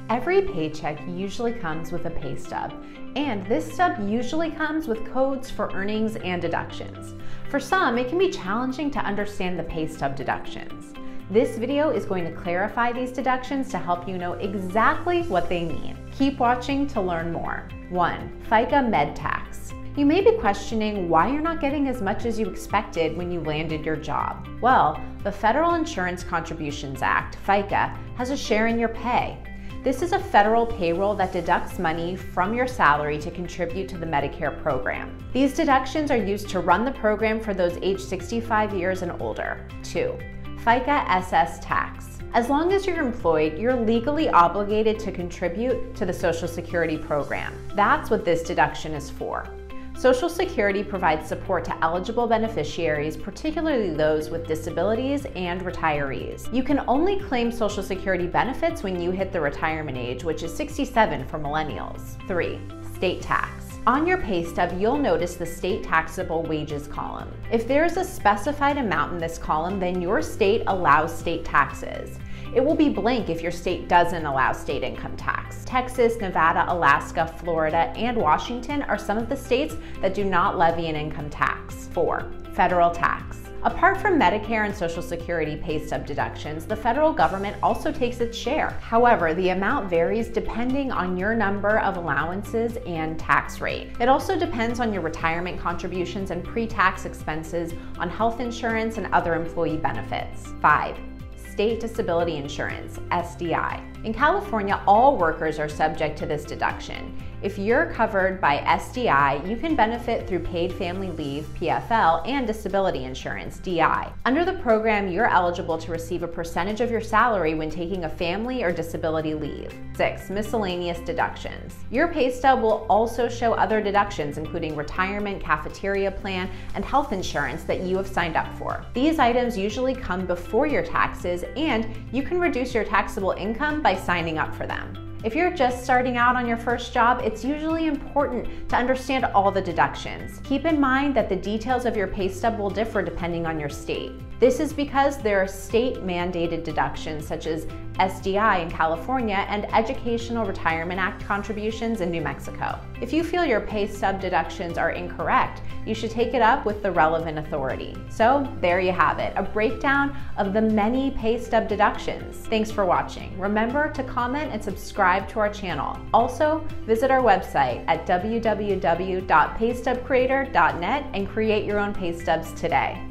Every paycheck usually comes with a pay stub, and this stub usually comes with codes for earnings and deductions. For some, it can be challenging to understand the pay stub deductions. This video is going to clarify these deductions to help you know exactly what they mean. Keep watching to learn more. 1. FICA Med Tax. You may be questioning why you're not getting as much as you expected when you landed your job. Well, the Federal Insurance Contributions Act, FICA, has a share in your pay. This is a federal payroll that deducts money from your salary to contribute to the Medicare program. These deductions are used to run the program for those aged 65 years and older. 2. FICA SS Tax. As long as you're employed, you're legally obligated to contribute to the Social Security program. That's what this deduction is for. Social Security provides support to eligible beneficiaries, particularly those with disabilities and retirees. You can only claim Social Security benefits when you hit the retirement age, which is 67 for millennials. 3. State tax. On your pay stub, you'll notice the state taxable wages column. If there's a specified amount in this column, then your state allows state taxes. It will be blank if your state doesn't allow state income tax. Texas, Nevada, Alaska, Florida, and Washington are some of the states that do not levy an income tax. 4. Federal tax. Apart from Medicare and Social Security pay stub deductions, the federal government also takes its share. However, the amount varies depending on your number of allowances and tax rate. It also depends on your retirement contributions and pre-tax expenses on health insurance and other employee benefits. 5. State Disability Insurance, SDI. In California, all workers are subject to this deduction. If you're covered by SDI, you can benefit through paid family leave, PFL, and disability insurance, DI. Under the program, you're eligible to receive a percentage of your salary when taking a family or disability leave. 6. Miscellaneous deductions. Your pay stub will also show other deductions, including retirement, cafeteria plan, and health insurance that you have signed up for. These items usually come before your taxes, and you can reduce your taxable income by signing up for them. If you're just starting out on your first job, it's usually important to understand all the deductions. Keep in mind that the details of your pay stub will differ depending on your state. This is because there are state-mandated deductions such as SDI in California and Educational Retirement Act contributions in New Mexico. If you feel your pay stub deductions are incorrect, you should take it up with the relevant authority. So there you have it, a breakdown of the many pay stub deductions. Thanks for watching. Remember to comment and subscribe to our channel. Also, visit our website at www.paystubcreator.net and create your own pay stubs today.